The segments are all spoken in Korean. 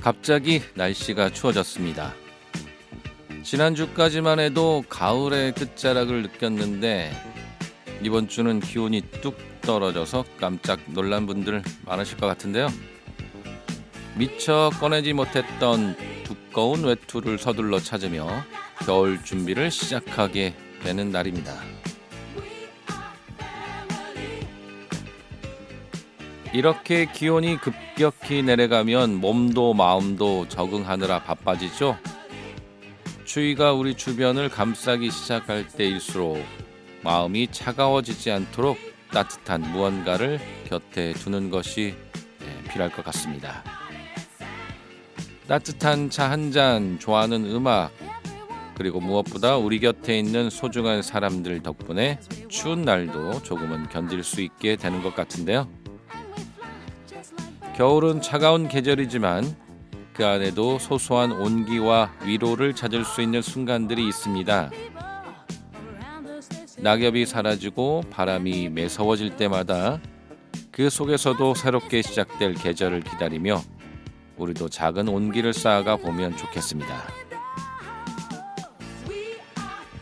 갑자기 날씨가 추워졌습니다. 지난주까지만 해도 가을의 끝자락을 느꼈는데 이번 주는 기온이 뚝 떨어져서 깜짝 놀란 분들 많으실 것 같은데요. 미처 꺼내지 못했던 두꺼운 외투를 서둘러 찾으며 겨울 준비를 시작하게 되는 날입니다. 이렇게 기온이 급격히 내려가면 몸도 마음도 적응하느라 바빠지죠. 추위가 우리 주변을 감싸기 시작할 때일수록 마음이 차가워지지 않도록 따뜻한 무언가를 곁에 두는 것이 필요할 것 같습니다. 따뜻한 차 한 잔, 좋아하는 음악, 그리고 무엇보다 우리 곁에 있는 소중한 사람들 덕분에 추운 날도 조금은 견딜 수 있게 되는 것 같은데요. 겨울은 차가운 계절이지만 그 안에도 소소한 온기와 위로를 찾을 수 있는 순간들이 있습니다. 낙엽이 사라지고 바람이 매서워질 때마다 그 속에서도 새롭게 시작될 계절을 기다리며 우리도 작은 온기를 쌓아가 보면 좋겠습니다.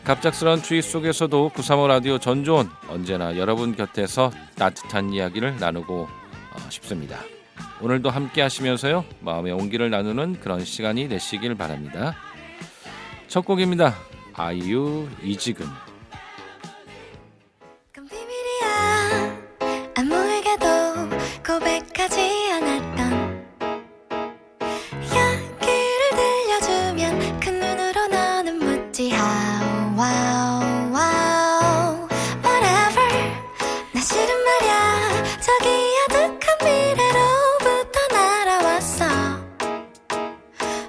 갑작스러운 추위 속에서도 935 라디오 전조원 언제나 여러분 곁에서 따뜻한 이야기를 나누고 싶습니다. 오늘도 함께 하시면서요, 마음의 온기를 나누는 그런 시간이 되시길 바랍니다. 첫 곡입니다. 아이유 이지금. 비밀이야 아무에게도 고백하지 않았던 이야기를 들려주면 그 눈으로 너는 묻지 how wow wow whatever 나 싫은 말야 저기 아득한 미래로부터 날아왔어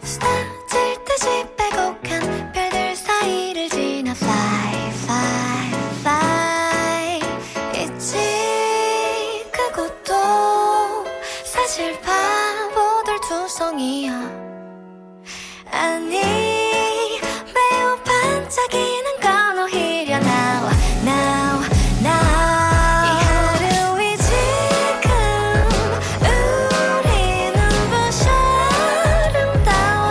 쏟아질 듯이 빼곡한 별들 사이를 지나 fly fly fly 있지 그곳도 사실 바보들 투성이야 아니 매우 반짝이는 건 오히려 now now now 이 하루이 지금 우리 눈부셔 아름다워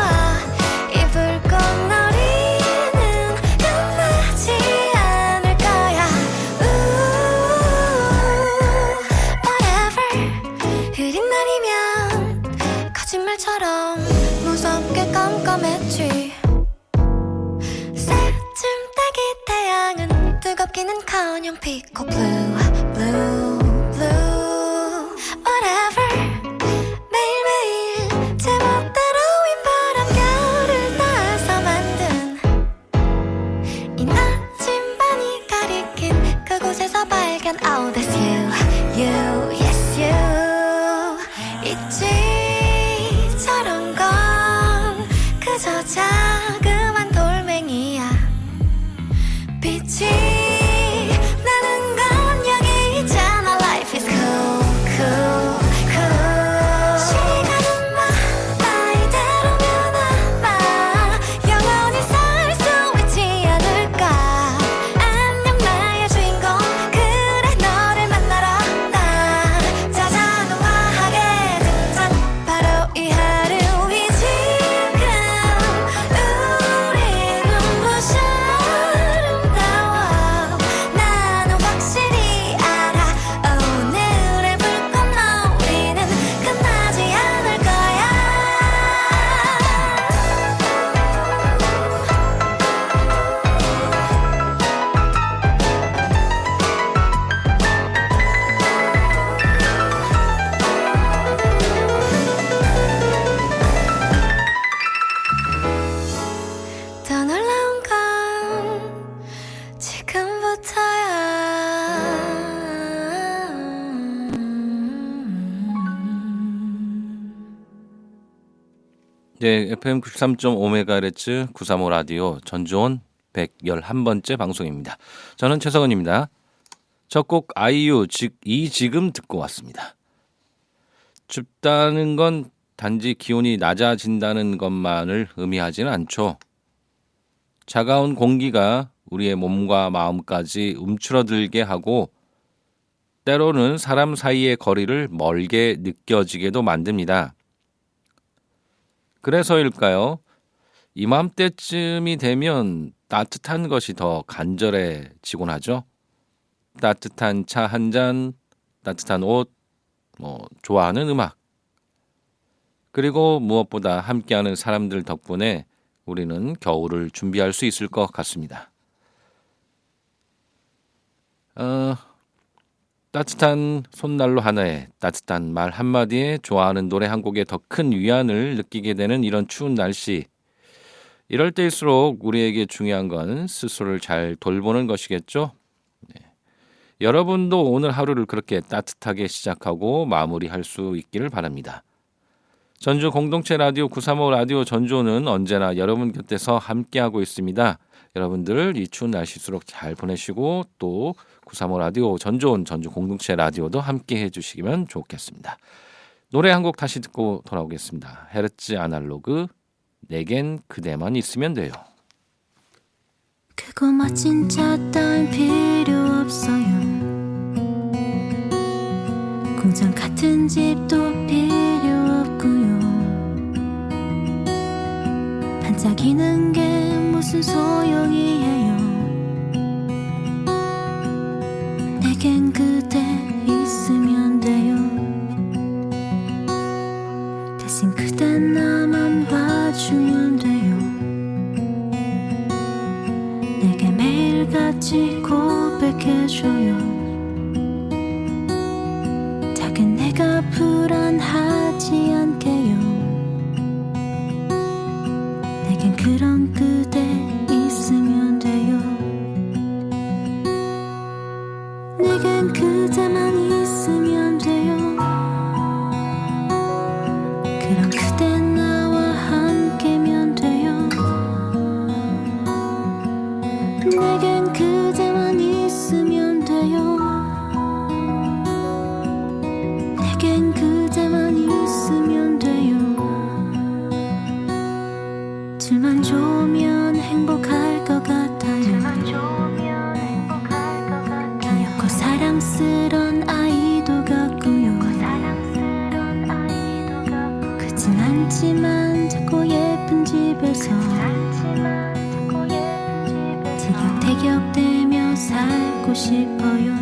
이 불꽃놀이는 끝나지 않을 거야 whatever 흐린 날이면 거짓말처럼 무섭게 깜깜했지 새쯤 따기 태양은 뜨겁기는커녕 피코 blue blue blue whatever 매일매일 제멋대로인 바람결을 따서 만든 이 나침반이 가리킨 그곳에서 발견 oh that's you you yes you 있지 저런 건 그저 자그만 돌멩이야 빛이 나는 건 여기 있잖아 life is cool cool cool 시간은 막 이대로 변함아 영원히 살 수 있지 않을까 안녕 나의 주인공 그래 너를 만나러 나 자자노화하게 등장 바로 이 하루이 지금 우리 눈부셔 아름다워 나는 확실히 알아 오늘의 불꽃놀이는 끝나지 않을 거야 더 놀라운 건 지금부터야 네, FM 93.5MHz 935 라디오 전조원 111번째 방송입니다. 저는 최석원입니다. 첫 곡 아이유 이 지금 듣고 왔습니다. 춥다는 건 단지 기온이 낮아진다는 것만을 의미하지는 않죠. 차가운 공기가 우리의 몸과 마음까지 움츠러들게 하고 때로는 사람 사이의 거리를 멀게 느껴지게도 만듭니다. 그래서일까요? 이맘때쯤이 되면 따뜻한 것이 더 간절해지곤 하죠. 따뜻한 차 한 잔, 따뜻한 옷, 좋아하는 음악. 그리고 무엇보다 함께하는 사람들 덕분에 우리는 겨울을 준비할 수 있을 것 같습니다. 따뜻한 손난로 하나에 따뜻한 말 한마디에 좋아하는 노래 한 곡에 더 큰 위안을 느끼게 되는 이런 추운 날씨. 이럴 때일수록 우리에게 중요한 건 스스로를 잘 돌보는 것이겠죠. 여러분도 오늘 하루를 그렇게 따뜻하게 시작하고 마무리할 수 있기를 바랍니다. 전주 공동체 라디오 935 라디오 전주는 언제나 여러분 곁에서 함께하고 있습니다. 여러분들 이 추운 날씨수록 잘 보내시고 또 935 라디오 전주 공동체 라디오도 함께 해주시면 좋겠습니다. 노래 한 곡 다시 듣고 돌아오겠습니다. 헤르츠 아날로그 내겐 그대만 있으면 돼요. 크고 멋진 차 따윈 필요 없어요. 공장 같은 집도 필요 없고요. 반짝이는 게 무슨 소용이에요. 내겐 그대 있으면 돼요. 대신 그대 나만 봐주면 돼요. 내게 매일같이 고백해줘요. 작은 내가 불안하지 않게요. 내겐 그런 그대 있으면 돼요. 내겐 그대만 있으면 돼요. 그럼 그대 나와 함께면 돼요. 내겐 그대만 있으면 돼요. 내겐 그대만 있으면 돼요. 둘만 좋으면 행복할 것 같아요. 귀엽고 사랑스런 아이도 같고요. 크진 않지만 작고 예쁜 집에서 티격태격대며 살고 싶어요.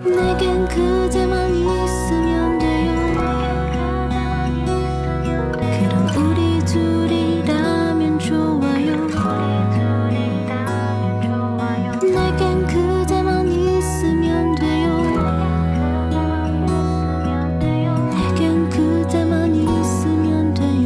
내겐 그대만 있으면 돼요. 그럼 우리 둘이라면 좋아요. 내겐 그대만 있으면 돼요. 내겐 그대만 있으면 돼요.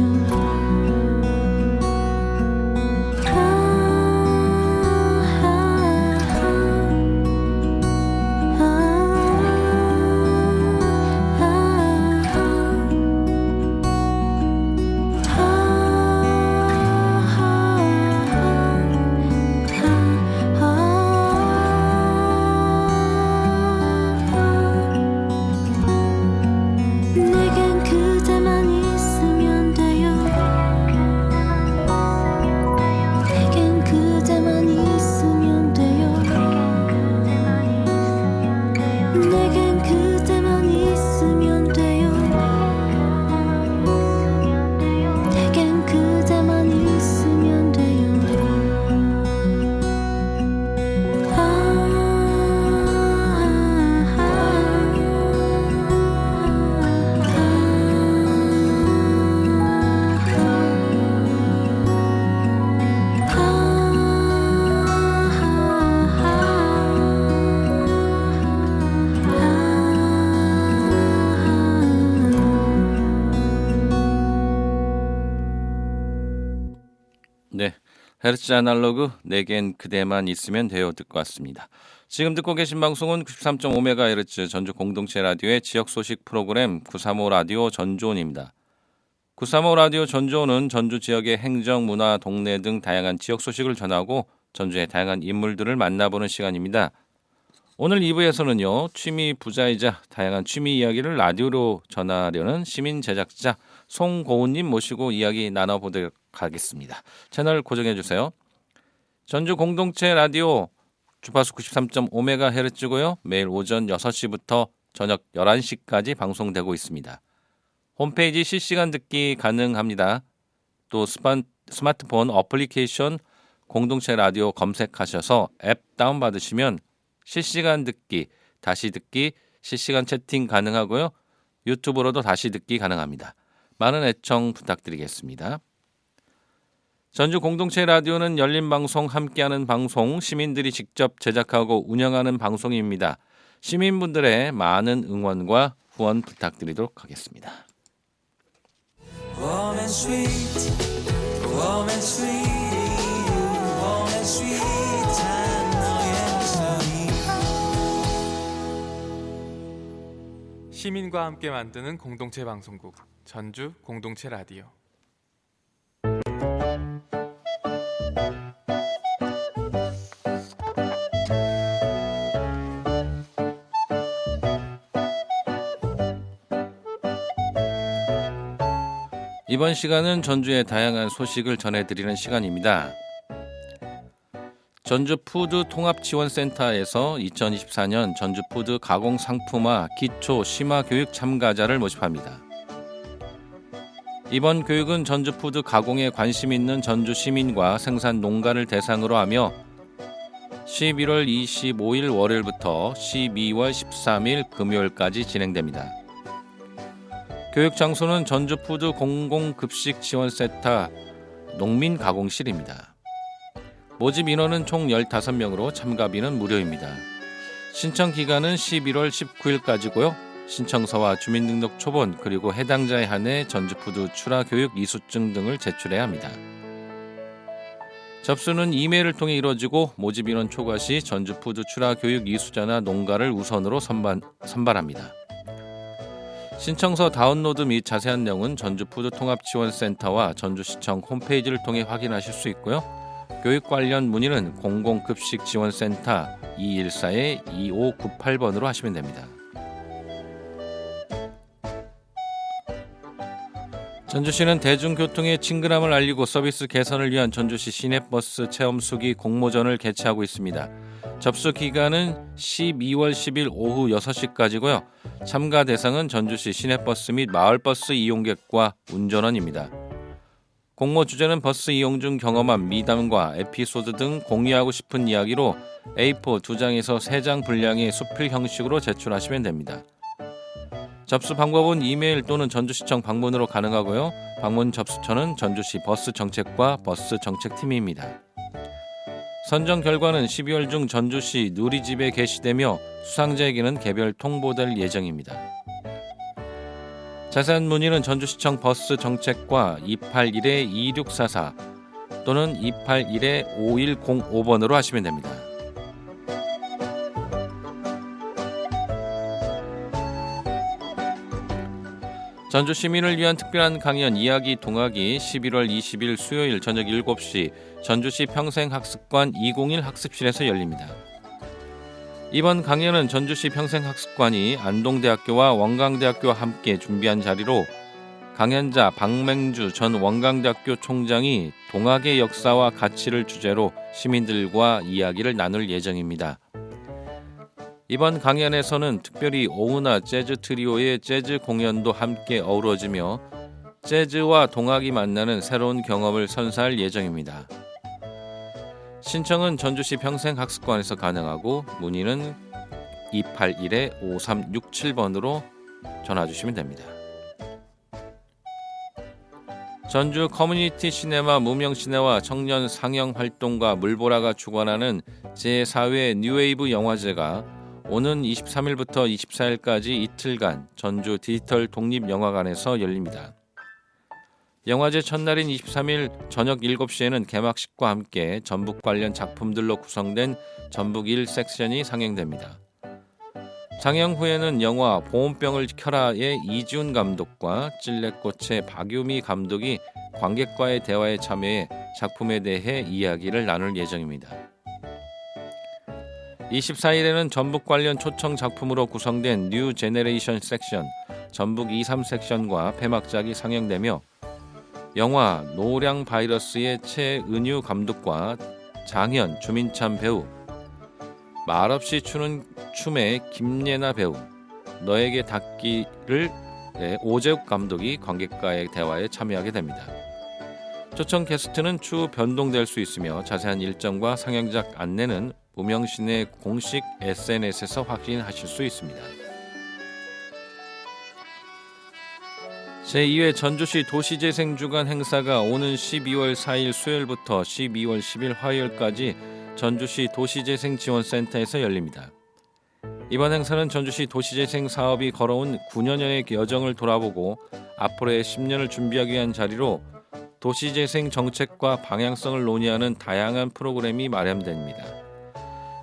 내겐 그대만 있으면 돼요. 내겐 그대만 있으면 돼요. 내겐 그대만 있으면 돼요. 내겐 그대만 있으면 돼요. 네, 헤르츠 아날로그 내겐 그대만 있으면 돼요 듣고 왔습니다. 지금 듣고 계신 방송은 93.5MHz 전주 공동체 라디오의 지역 소식 프로그램 935 라디오 전주온입니다. 935 라디오 전주온은 전주 지역의 행정, 문화, 동네 등 다양한 지역 소식을 전하고 전주의 다양한 인물들을 만나보는 시간입니다. 오늘 2부에서는요. 취미 부자이자 다양한 취미 이야기를 라디오로 전하려는 시민 제작자 송고은님 모시고 이야기 나눠보도록 하겠습니다. 채널 고정해주세요. 전주 공동체 라디오 주파수 93.5MHz고요. 매일 오전 6시부터 저녁 11시까지 방송되고 있습니다. 홈페이지 실시간 듣기 가능합니다. 또 스마트폰 어플리케이션 공동체 라디오 검색하셔서 앱 다운받으시면 실시간 듣기, 다시 듣기, 실시간 채팅 가능하고요. 유튜브로도 다시 듣기 가능합니다. 많은 애청 부탁드리겠습니다. 전주 공동체 라디오는 열린 방송, 함께하는 방송, 시민들이 직접 제작하고 운영하는 방송입니다. 시민분들의 많은 응원과 후원 부탁드리도록 하겠습니다. Warm and sweet, warm and sweet, warm and sweet, 한 너의 목소리. 시민과 함께 만드는 공동체 방송국 전주 공동체 라디오. 이번 시간은 전주의 다양한 소식을 전해드리는 시간입니다. 전주 푸드 통합지원센터에서 2024년 전주 푸드 가공상품화 기초 심화 교육 참가자를 모집합니다. 이번 교육은 전주 푸드 가공에 관심 있는 전주 시민과 생산 농가를 대상으로 하며 11월 25일 월요일부터 12월 13일 금요일까지 진행됩니다. 교육 장소는 전주 푸드 공공급식지원센터 농민가공실입니다. 모집 인원은 총 15명으로 참가비는 무료입니다. 신청 기간은 11월 19일까지고요. 신청서와 주민등록 초본 그리고 해당자에 한해 전주푸드 출하교육 이수증 등을 제출해야 합니다. 접수는 이메일을 통해 이루어지고 모집 인원 초과 시 전주푸드 출하교육 이수자나 농가를 우선으로 선발합니다. 신청서 다운로드 및 자세한 내용은 전주푸드 통합지원센터와 전주시청 홈페이지를 통해 확인하실 수 있고요. 교육 관련 문의는 공공급식지원센터 214-2598번으로 하시면 됩니다. 전주시는 대중교통의 친근함을 알리고 서비스 개선을 위한 전주시 시내버스 체험수기 공모전을 개최하고 있습니다. 접수 기간은 12월 10일 오후 6시까지고요. 참가 대상은 전주시 시내버스 및 마을버스 이용객과 운전원입니다. 공모 주제는 버스 이용 중 경험한 미담과 에피소드 등 공유하고 싶은 이야기로 A4 2장에서 3장 분량의 수필 형식으로 제출하시면 됩니다. 접수 방법은 이메일 또는 전주시청 방문으로 가능하고요. 방문 접수처는 전주시 버스정책과 버스정책팀입니다. 선정 결과는 12월 중 전주시 누리집에 게시되며 수상자에게는 개별 통보될 예정입니다. 자세한 문의는 전주시청 버스정책과 281-2644 또는 281-5105번으로 하시면 됩니다. 전주 시민을 위한 특별한 강연 이야기 동학이 11월 20일 수요일 저녁 7시 전주시 평생학습관 201 학습실에서 열립니다. 이번 강연은 전주시 평생학습관이 안동대학교와 원광대학교와 함께 준비한 자리로 강연자 박맹주 전 원광대학교 총장이 동학의 역사와 가치를 주제로 시민들과 이야기를 나눌 예정입니다. 이번 강연에서는 특별히 오은하 재즈 트리오의 재즈 공연도 함께 어우러지며 재즈와 동학이 만나는 새로운 경험을 선사할 예정입니다. 신청은 전주시 평생학습관에서 가능하고 문의는 281-5367번으로 전화주시면 됩니다. 전주 커뮤니티 시네마 무명시네와 청년 상영 활동가 물보라가 주관하는 제4회 뉴웨이브 영화제가 오는 23일부터 24일까지 이틀간 전주 디지털 독립영화관에서 열립니다. 영화제 첫날인 23일 저녁 7시에는 개막식과 함께 전북 관련 작품들로 구성된 전북 1섹션이 상영됩니다. 상영 후에는 영화 보온병을 켜라의 이지훈 감독과 찔레꽃의 박유미 감독이 관객과의 대화에 참여해 작품에 대해 이야기를 나눌 예정입니다. 24일에는 전북 관련 초청 작품으로 구성된 뉴 제네레이션 섹션, 전북 23 섹션과 폐막작이 상영되며 영화 노량 바이러스의 최은유 감독과 장현, 주민찬 배우, 말없이 추는 춤의 김예나 배우, 너에게 닿기를 오재욱 감독이 관객과의 대화에 참여하게 됩니다. 초청 게스트는 추후 변동될 수 있으며 자세한 일정과 상영작 안내는 무명신의 공식 SNS에서 확인하실 수 있습니다. 제2회 전주시 도시재생주간 행사가 오는 12월 4일 수요일부터 12월 10일 화요일까지 전주시 도시재생지원센터에서 열립니다. 이번 행사는 전주시 도시재생 사업이 걸어온 9년여의 여정을 돌아보고 앞으로의 10년을 준비하기 위한 자리로 도시재생 정책과 방향성을 논의하는 다양한 프로그램이 마련됩니다.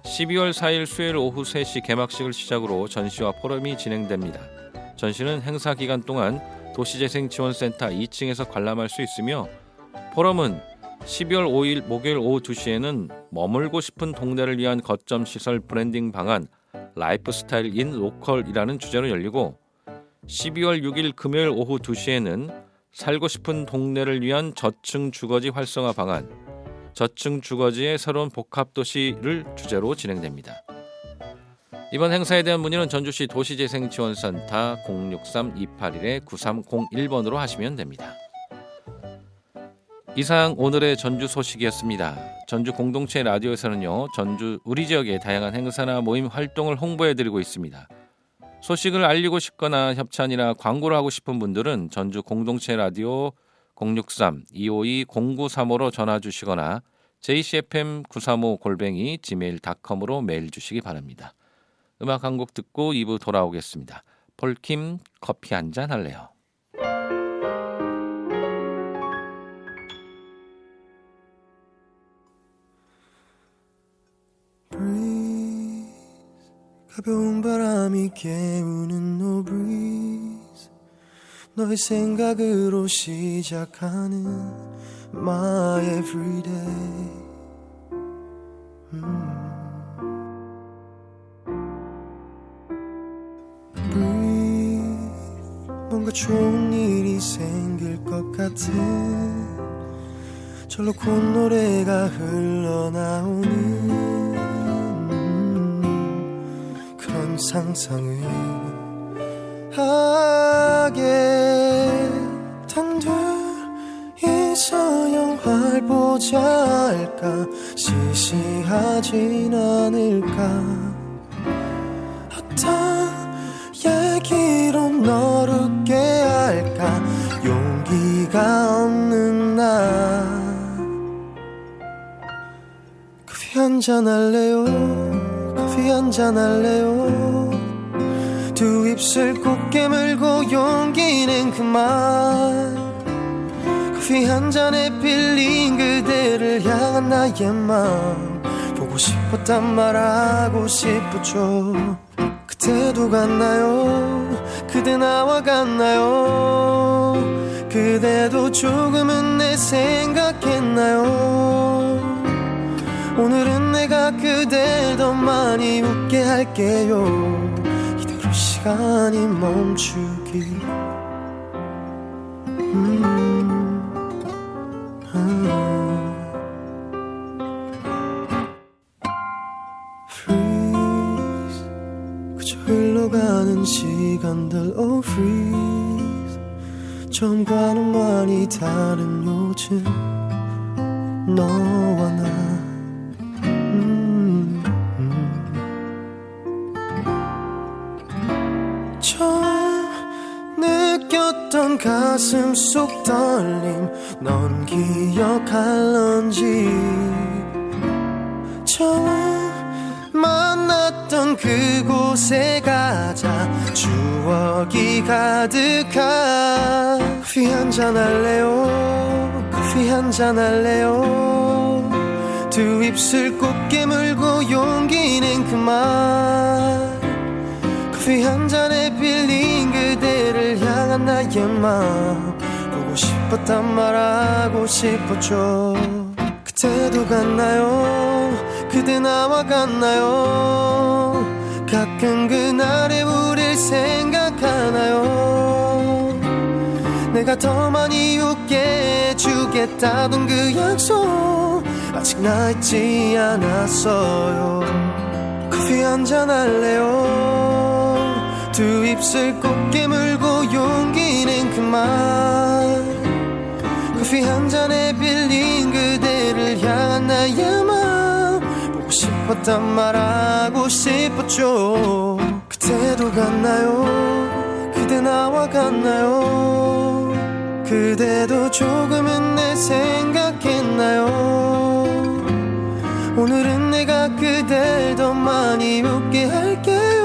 12월 4일 수요일 오후 3시 개막식을 시작으로 전시와 포럼이 진행됩니다. 전시는 행사 기간 동안 도시재생지원센터 2층에서 관람할 수 있으며 포럼은 12월 5일 목요일 오후 2시에는 머물고 싶은 동네를 위한 거점 시설 브랜딩 방안 라이프스타일 인 로컬이라는 주제로 열리고 12월 6일 금요일 오후 2시에는 살고 싶은 동네를 위한 저층 주거지 활성화 방안 저층 주거지의 새로운 복합도시를 주제로 진행됩니다. 이번 행사에 대한 문의는 전주시 도시재생지원센터 063-281-9301번으로 하시면 됩니다. 이상 오늘의 전주 소식이었습니다. 전주 공동체 라디오에서는요, 전주 우리 지역의 다양한 행사나 모임 활동을 홍보해드리고 있습니다. 소식을 알리고 싶거나 협찬이나 광고를 하고 싶은 분들은 전주 공동체 라디오 063-252-0935로 전화 주시거나 jcfm935@gmail.com으로 메일 주시기 바랍니다. 음악 한 곡 듣고 2부 돌아오겠습니다. 폴킴 커피 한잔 할래요. Breeze, 가벼운 바람이 깨우는 no breeze 너의 생각으로 시작하는 my everyday Breathe, 뭔가 좋은 일이 생길 것 같은 절로 콧노래가 흘러나오는 그런 상상을 하게 단둘이서 영화를 보자 할까 시시하진 않을까 어떤 얘기로 너를 웃게 할까 용기가 없는 나 커피 한잔 할래요 커피 한잔 할래요 두 입술 꼭 깨물고 용기는 그만 커피 한 잔에 빌린 그대를 향한 나의 마음 보고 싶었단 말하고 싶었죠 그때도 갔나요 그대 나와 같나요 그대도 조금은 내 생각했나요 오늘은 내가 그댈 더 많이 웃게 할게요 이대로 시간이 멈추기 Freeze 그저 흘러가는 시간들 Oh freeze 처음과는 많이 다른 요즘 너와 나 처음 느꼈던 가슴 속 떨림 넌 기억할런지 처음 만났던 그곳에 가자 추억이 가득한 커피 한잔 할래요 커피 한잔 할래요 두 입술 꼭 깨물고 용기는 그만 커피 한 잔에 빌린 그대를 향한 나의 마음 보고 싶었단 말하고 싶었죠 그때도 갔나요 그대 나와 같나요 가끔 그날의 우릴 생각하나요 내가 더 많이 웃게 해주겠다던 그 약속 아직 나 잊지 않았어요 커피 한잔 할래요 두 입술 꼭 깨물고 용기는 그만 커피 한 잔에 빌린 그대를 향한 나의 마음 보고 싶었단 말하고 싶었죠. 그때도 같나요? 그대 나와 같나요? 그대도 조금은 내 생각했나요? 오늘은 내가 그댈 더 많이 웃게 할게요.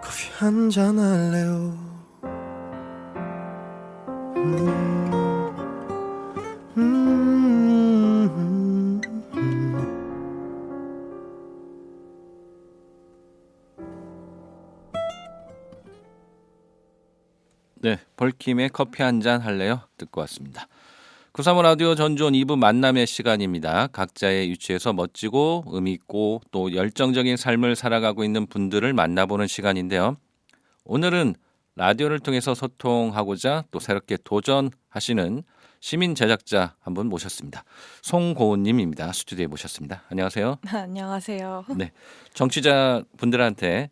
커피 한잔 할래요. 네, 벌킴의 커피 한 잔 할래요? 듣고 왔습니다. 935 라디오 전주온 2부 만남의 시간입니다. 각자의 위치에서 멋지고 의미있고 또 열정적인 삶을 살아가고 있는 분들을 만나보는 시간인데요. 오늘은 라디오를 통해서 소통하고자 또 새롭게 도전하시는 시민 제작자 한 분 모셨습니다. 송고은님입니다. 스튜디오에 모셨습니다. 안녕하세요. 안녕하세요. 네, 정치자 분들한테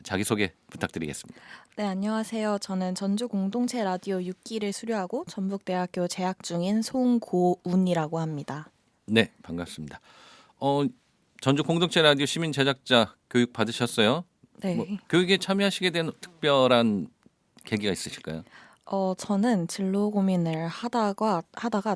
자기소개 부탁드리겠습니다. 네, 안녕하세요. 저는 전주 공동체 라디오 6기를 수료하고 전북대학교 재학 중인 송고운이라고 합니다. 네, 반갑습니다. 전주 공동체 라디오 시민 제작자 교육 받으셨어요? 네. 교육에 참여하시게 된 특별한 계기가 있으실까요? 저는 진로 고민을 하다가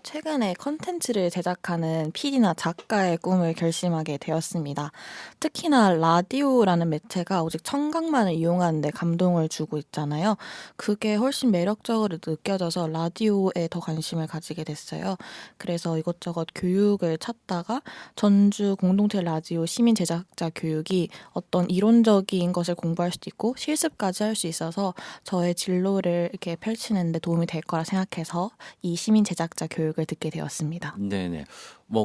최근에 컨텐츠를 제작하는 PD나 작가의 꿈을 결심하게 되었습니다. 특히나 라디오라는 매체가 오직 청각만을 이용하는데 감동을 주고 있잖아요. 그게 훨씬 매력적으로 느껴져서 라디오에 더 관심을 가지게 됐어요. 그래서 이것저것 교육을 찾다가 전주 공동체 라디오 시민 제작자 교육이 어떤 이론적인 것을 공부할 수도 있고 실습까지 할 수 있어서 저의 진로를 이렇게 펼치는데 도움이 될 거라 생각해서 이 시민 제작자 교육을 듣게 되었습니다. 네네.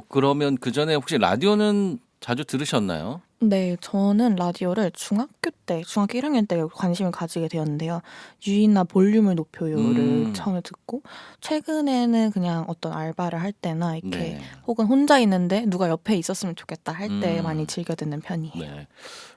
그러면 그 전에 혹시 라디오는 자주 들으셨나요? 네, 저는 라디오를 중학교 1학년 때 관심을 가지게 되었는데요. 유인나 볼륨을 높여요를 처음에 듣고 최근에는 그냥 어떤 알바를 할 때나 이렇게 네. 혹은 혼자 있는데 누가 옆에 있었으면 좋겠다 할 때 많이 즐겨 듣는 편이에요. 네.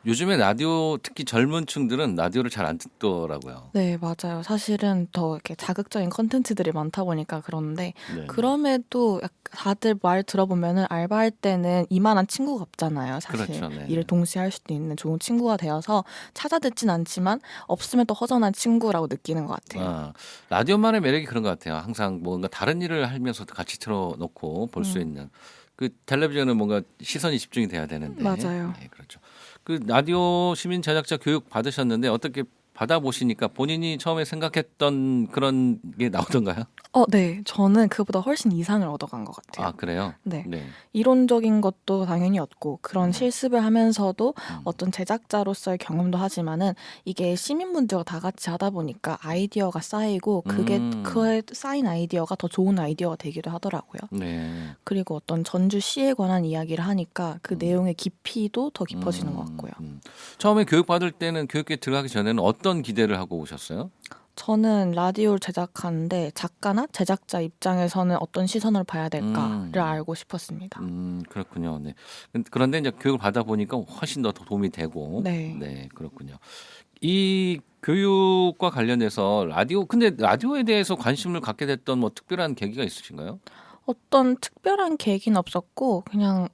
요즘에 라디오 특히 젊은 층들은 라디오를 잘 안 듣더라고요. 네, 맞아요. 사실은 더 이렇게 자극적인 컨텐츠들이 많다 보니까 그런데 네. 그럼에도 다들 말 들어보면은 알바할 때는 이만한 친구가 없잖아요. 사실 그렇죠. 네. 일을 동시에 할 수도 있는 좋은 친구가 되어서 찾아 듣진 않지만 없으면 또 허전한 친구라고 느끼는 것 같아요. 라디오만의 매력이 그런 것 같아요. 항상 뭔가 다른 일을 하면서도 같이 틀어놓고 볼 수 있는. 그 텔레비전은 뭔가 시선이 집중이 돼야 되는데. 맞아요. 네, 그렇죠. 그 라디오 시민 제작자 교육 받으셨는데 어떻게 받아보시니까 본인이 처음에 생각했던 그런 게 나오던가요? 네. 저는 그보다 훨씬 이상을 얻어간 것 같아요. 아, 그래요? 네. 네. 이론적인 것도 당연히 얻고 그런 실습을 하면서도 어떤 제작자로서의 경험도 하지만은 이게 시민분들과 다 같이 하다 보니까 아이디어가 쌓이고 그에 쌓인 아이디어가 더 좋은 아이디어가 되기도 하더라고요. 네. 그리고 어떤 전주시에 관한 이야기를 하니까 그 내용의 깊이도 더 깊어지는 것 같고요. 처음에 교육 받을 때는 교육에 들어가기 전에는 어떤 기대를 하고 오셨어요? 저는 라디오를 제작하는데 작가나 제작자 입장에서는 어떤 시선으로 봐야 될까를 알고 싶었습니다. 그렇군요. 네. 그런데 이제 교육을 받아 보니까 훨씬 더 도움이 되고. 네. 그렇군요. 이 교육과 관련해서 근데 라디오에 대해서 관심을 갖게 됐던 특별한 계기가 있으신가요? 어떤 특별한 계기는 없었고 그냥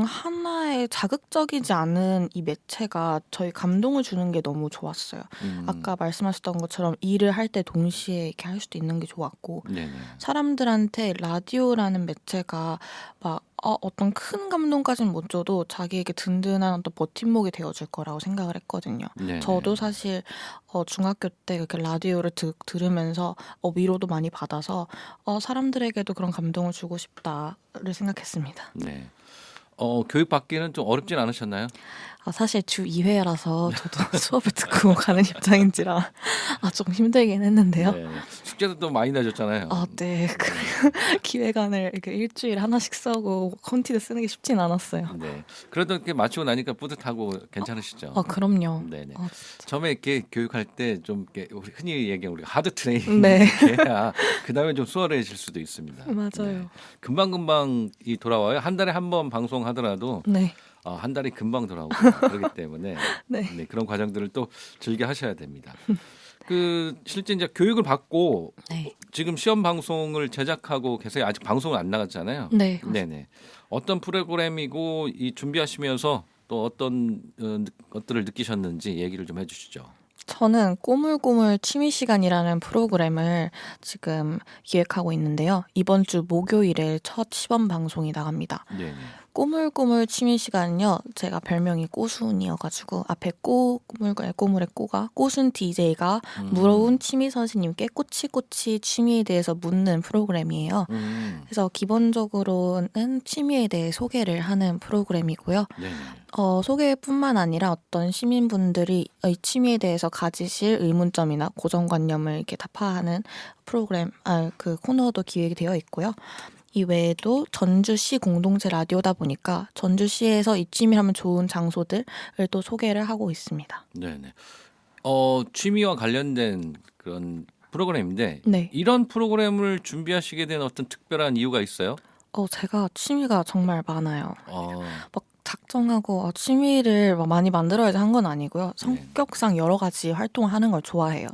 하나의 자극적이지 않은 이 매체가 저희 감동을 주는 게 너무 좋았어요. 아까 말씀하셨던 것처럼 일을 할 때 동시에 이렇게 할 수도 있는 게 좋았고 네네. 사람들한테 라디오라는 매체가 막 어떤 큰 감동까지는 못 줘도 자기에게 든든한 어떤 버팀목이 되어줄 거라고 생각을 했거든요. 네네. 저도 사실 중학교 때 이렇게 라디오를 들으면서 위로도 많이 받아서 사람들에게도 그런 감동을 주고 싶다를 생각했습니다. 네. 교육 받기는 좀 어렵진 않으셨나요? 사실 주 2회라서 저도 수업을 듣고 가는 입장인지라 조금 힘들긴 했는데요. 네. 숙제도 또 많이 내줬잖아요. 아, 네. 그 기획안을 이렇게 일주일에 하나씩 써고 콘티드 쓰는 게 쉽진 않았어요. 네. 그래도 이렇게 마치고 나니까 뿌듯하고 괜찮으시죠? 그럼요. 네네. 아, 처음에 이렇게 교육할 때 좀 이렇게 우리 흔히 얘기하는 우리가 하드 트레이닝 네. 이렇게 해야 그 다음에 좀 수월해질 수도 있습니다. 맞아요. 네. 금방 이 돌아와요. 한 달에 한 번 방송하더라도 네. 한 달이 금방 돌아오고 그렇기 때문에 네. 네, 그런 과정들을 또 즐겨 하셔야 됩니다. 그 실제 이제 교육을 받고 네. 지금 시험 방송을 제작하고 계세요. 아직 방송은 안 나갔잖아요. 네. 네네. 어떤 프로그램이고 이 준비하시면서 또 어떤 것들을 느끼셨는지 얘기를 좀 해주시죠. 저는 꼬물꼬물 취미 시간이라는 프로그램을 지금 기획하고 있는데요. 이번 주 목요일에 첫 시범 방송이 나갑니다. 네네. 꼬물꼬물 취미 시간은요. 제가 별명이 꼬순이어가지고 앞에 꼬물의 꼬가 꼬순 DJ가 물어온 취미 선생님께 꼬치꼬치 취미에 대해서 묻는 프로그램이에요. 그래서 기본적으로는 취미에 대해 소개를 하는 프로그램이고요. 네네. 소개뿐만 아니라 어떤 시민분들이 이 취미에 대해서 가지실 의문점이나 고정관념을 이렇게 타파하는 프로그램, 그 코너도 기획이 되어 있고요. 이 외에도 전주시 공동체 라디오다 보니까 전주시에서 이 취미를 하면 좋은 장소들을 또 소개를 하고 있습니다. 네네. 취미와 관련된 그런 프로그램인데 네. 이런 프로그램을 준비하시게 된 어떤 특별한 이유가 있어요? 제가 취미가 정말 많아요. 어, 막 작정하고 취미를 막 많이 만들어야지 한 건 아니고요. 성격상 여러 가지 활동을 하는 걸 좋아해요.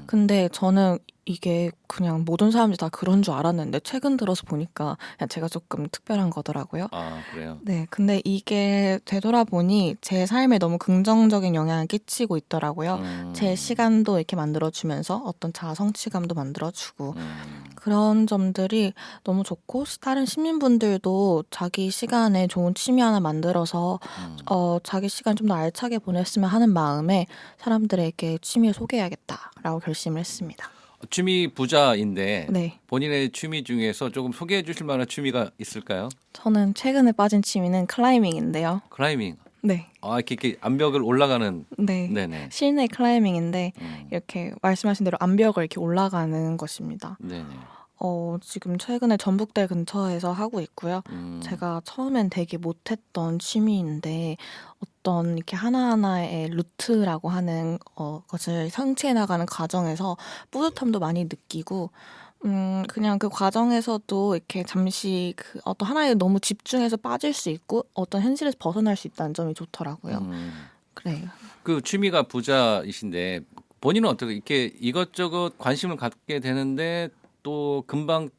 근데 저는 이게 그냥 모든 사람들이 다 그런 줄 알았는데 최근 들어서 보니까 그냥 제가 조금 특별한 거더라고요. 그래요. 네, 근데 이게 되돌아보니 제 삶에 너무 긍정적인 영향을 끼치고 있더라고요. 제 시간도 이렇게 만들어주면서 어떤 자아 성취감도 만들어주고 그런 점들이 너무 좋고 다른 시민분들도 자기 시간에 좋은 취미 하나 만들어서 자기 시간 좀 더 알차게 보냈으면 하는 마음에 사람들에게 취미를 소개해야겠다라고 결심을 했습니다. 취미 부자인데 네. 본인의 취미 중에서 조금 소개해 주실 만한 취미가 있을까요? 저는 최근에 빠진 취미는 클라이밍인데요. 클라이밍. 네. 이렇게 암벽을 올라가는. 네. 네네. 실내 클라이밍인데 이렇게 말씀하신 대로 암벽을 이렇게 올라가는 것입니다. 네네. 지금 최근에 전북대 근처에서 하고 있고요. 제가 처음엔 되게 못했던 취미인데 어떤 이렇게 하나하나의 루트라고 하는 것을 성취해 나가는 과정에서 뿌듯함도 많이 느끼고 그냥 그 과정에서도 이렇게 잠시 그 어떤 하나에 너무 집중해서 빠질 수 있고 어떤 현실에서 벗어날 수 있다는 점이 좋더라고요. 그래요. 그 취미가 부자이신데 본인은 어떻게 이렇게 이것저것 관심을 갖게 되는데 또 금방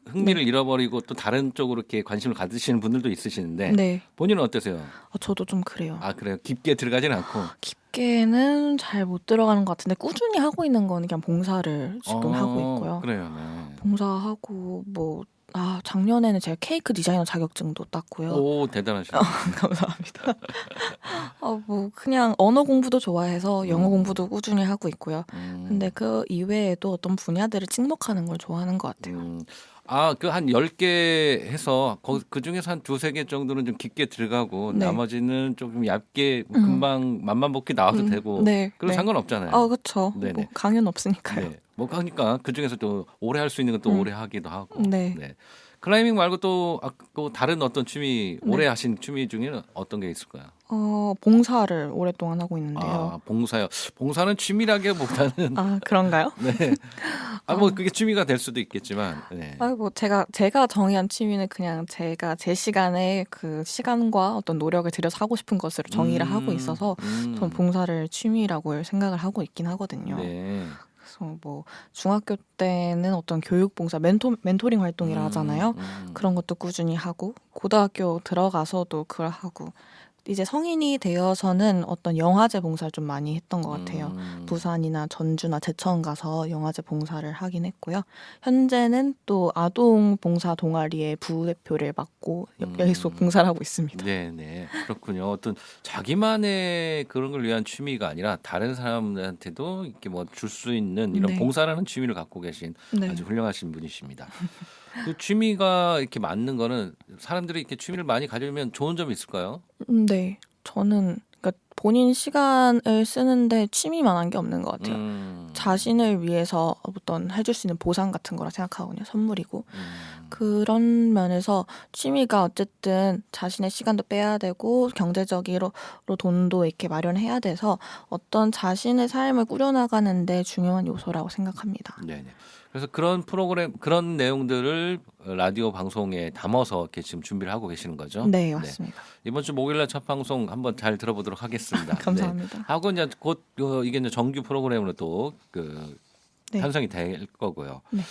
흥미를 잃어버리고 또 다른 쪽으로 이렇게 관심을 가지시는 분들도 있으시는데 네. 본인은 어떠세요? 저도 좀 그래요. 그래요? 깊게 들어가진 않고. 깊게는 잘 못 들어가는 것 같은데 꾸준히 하고 있는 거는 그냥 봉사를 지금 하고 있고요. 그래요. 네. 봉사하고 작년에는 제가 케이크 디자이너 자격증도 땄고요. 오, 대단하시네요. 감사합니다. 그냥 언어 공부도 좋아해서 영어 공부도 꾸준히 하고 있고요. 근데 그 이외에도 어떤 분야들을 찍먹하는 걸 좋아하는 것 같아요. 그 한 10개 해서 그 중에서 한 두세 개 정도는 좀 깊게 들어가고 네. 나머지는 조금 얇게 금방 맛만 보기 나와도 되고 네. 그래도 네. 상관없잖아요. 그렇죠. 네네. 강연 없으니까요. 네. 그러니까 그 중에서 또 오래 할 수 있는 건 또 오래 하기도 하고. 네. 클라이밍 말고 또 다른 어떤 취미 네. 오래 하신 취미 중에는 어떤 게 있을까요? 봉사를 오랫동안 하고 있는데요. 봉사요. 봉사는 취미라기보다는 그런가요? 네. 그게 취미가 될 수도 있겠지만. 네. 제가 정의한 취미는 그냥 제가 제 시간에 그 시간과 어떤 노력을 들여서 하고 싶은 것으로 정의를 하고 있어서 저는 봉사를 취미라고 생각을 하고 있긴 하거든요. 네. 그래서 중학교 때는 어떤 교육 봉사, 멘토링 활동이라 하잖아요. 그런 것도 꾸준히 하고 고등학교 들어가서도 그걸 하고 이제 성인이 되어서는 어떤 영화제 봉사를 좀 많이 했던 것 같아요. 부산이나 전주나 제천 가서 영화제 봉사를 하긴 했고요. 현재는 또 아동 봉사 동아리의 부대표를 맡고 계속 봉사를 하고 있습니다. 네. 그렇군요. 어떤 자기만의 그런 걸 위한 취미가 아니라 다른 사람한테도 이렇게 줄 수 있는 이런 네. 봉사라는 취미를 갖고 계신 네. 아주 훌륭하신 분이십니다. 그 취미가 이렇게 맞는 거는 사람들이 이렇게 취미를 많이 가지면 좋은 점이 있을까요? 네. 저는 그러니까 본인 시간을 쓰는데 취미만한 게 없는 것 같아요. 자신을 위해서 어떤 해줄 수 있는 보상 같은 거라 생각하거든요. 선물이고. 그런 면에서 취미가 어쨌든 자신의 시간도 빼야 되고 경제적으로 돈도 이렇게 마련해야 돼서 어떤 자신의 삶을 꾸려나가는데 중요한 요소라고 생각합니다. 네네. 그래서 그런 프로그램 그런 내용들을 라디오 방송에 담아서 이렇게 지금 준비를 하고 계시는 거죠? 네, 맞습니다. 이번 주 목요일날 첫 방송 한번 잘 들어보도록 하겠습니다. 감사합니다. 네. 하고 이제 곧 이게 이제 정규 프로그램으로 또 네. 편성이 될 거고요. 네.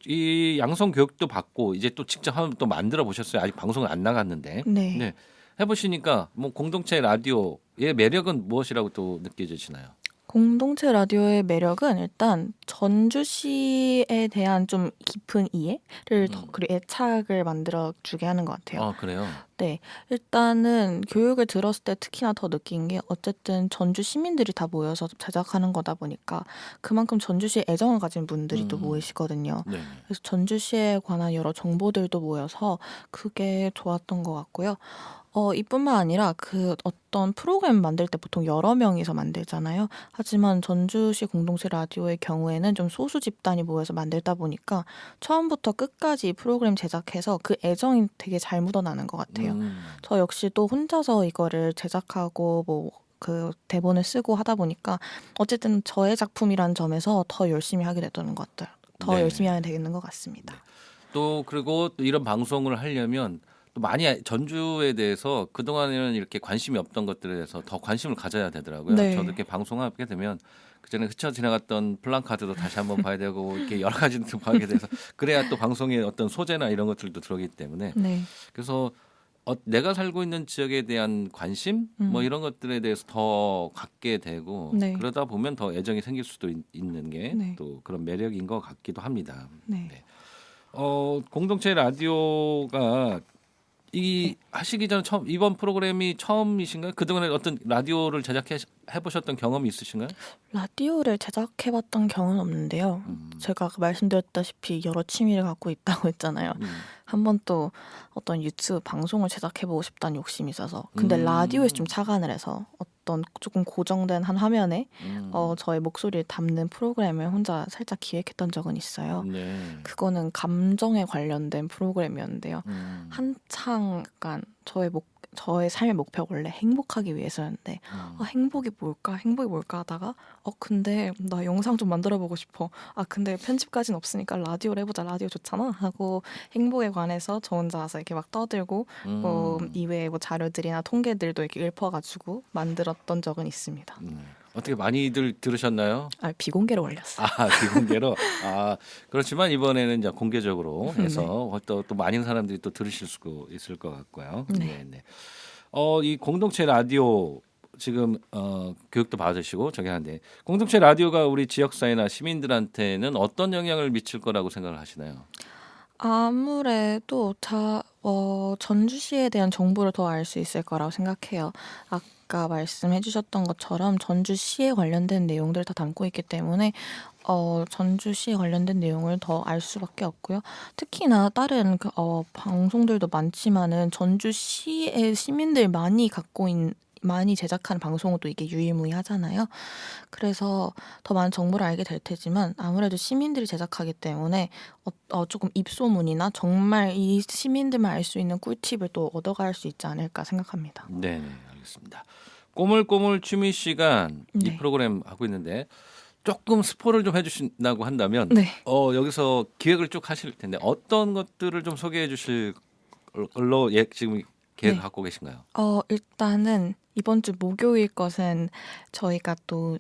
이 양성 교육도 받고 이제 또 직접 한번 또 만들어 보셨어요. 아직 방송은 안 나갔는데. 네. 해보시니까 뭐 공동체 라디오의 매력은 무엇이라고 또 느껴지시나요? 공동체 라디오의 매력은 일단 전주시에 대한 좀 깊은 이해를 그리고 애착을 만들어주게 하는 것 같아요. 아, 그래요? 네, 일단은 교육을 들었을 때 특히나 더 느낀 게 어쨌든 전주 시민들이 다 모여서 제작하는 거다 보니까 그만큼 전주시에 애정을 가진 분들이 또 모이시거든요. 네. 그래서 전주시에 관한 여러 정보들도 모여서 그게 좋았던 것 같고요. 이뿐만 아니라 그 어떤 프로그램 만들 때 보통 여러 명이서 만들잖아요. 하지만 전주시 공동체 라디오의 경우에는 좀 소수 집단이 모여서 만들다 보니까 처음부터 끝까지 이 프로그램 제작해서 그 애정이 되게 잘 묻어나는 것 같아요. 저 역시 또 혼자서 이거를 제작하고 뭐 그 대본을 쓰고 하다 보니까 어쨌든 저의 작품이란 점에서 더 열심히 하게 됐던 것 같아요. 더 네. 열심히 하면 되겠는 것 같습니다. 또 그리고 또 이런 방송을 하려면 또 많이 전주에 대해서 그동안에는 이렇게 관심이 없던 것들에 대해서 더 관심을 가져야 되더라고요. 네. 저도 이렇게 방송하게 되면 그전에 스쳐 지나갔던 플랜카드도 다시 한번 봐야 되고 이렇게 여러 가지도 봐야 돼서 그래야 또 방송의 어떤 소재나 이런 것들도 들어오기 때문에 네. 그래서 내가 살고 있는 지역에 대한 관심 뭐 이런 것들에 대해서 더 갖게 되고 네. 그러다 보면 더 애정이 생길 수도 있는 게 네. 또 그런 매력인 것 같기도 합니다. 네. 네. 공동체 라디오가 이 하시기 전에 처음 이번 프로그램이 처음이신가요? 그동안에 어떤 라디오를 제작해 보셨던 경험이 있으신가요? 라디오를 제작해봤던 경우는 없는데요. 제가 아까 말씀드렸다시피 여러 취미를 갖고 있다고 했잖아요. 한 번 또 어떤 유튜브 방송을 제작해보고 싶다는 욕심이 있어서 근데 라디오에서 좀 착안을 해서 어떤 조금 고정된 한 화면에 저의 목소리를 담는 프로그램을 혼자 살짝 기획했던 적은 있어요. 네. 그거는 감정에 관련된 프로그램이었는데요. 한창 약간 저의 삶의 목표가 원래 행복하기 위해서였는데 행복이 뭘까 하다가 근데 나 영상 좀 만들어 보고 싶어. 근데 편집까지는 없으니까 라디오를 해보자. 라디오 좋잖아 하고 행복에 관해서 저 혼자서 이렇게 막 떠들고 뭐 이외에 뭐 자료들이나 통계들도 이렇게 읊어가지고 만들었던 적은 있습니다. 어떻게 많이들 들으셨나요? 비공개로 올렸어요. 비공개로. 그렇지만 이번에는 이제 공개적으로 해서 또 많은 사람들이 또 들으실 수 있을 것 같고요. 네. 네. 이 공동체 라디오 지금 교육도 받으시고 저기 하는데 공동체 라디오가 우리 지역사회나 시민들한테는 어떤 영향을 미칠 거라고 생각을 하시나요? 아무래도 전주시에 대한 정보를 더 알 수 있을 거라고 생각해요. 아까 말씀해 주셨던 것처럼 전주시에 관련된 내용들을 다 담고 있기 때문에 전주시에 관련된 내용을 더 알 수밖에 없고요. 특히나 다른 방송들도 많지만은 전주시의 시민들 많이 제작하는 방송은 또 이게 유일무이하잖아요. 그래서 더 많은 정보를 알게 될 테지만 아무래도 시민들이 제작하기 때문에 조금 입소문이나 정말 이 시민들만 알 수 있는 꿀팁을 또 얻어갈 수 있지 않을까 생각합니다. 네, 알겠습니다. 꼬물꼬물 취미 시간 이 네. 프로그램 하고 있는데 조금 스포를 좀 해주신다고 한다면 네. 여기서 기획을 쭉 하실 텐데 어떤 것들을 좀 소개해 주실 걸로 지금 계획 네. 갖고 계신가요? 일단은 이번 주 목요일 것은 저희가 또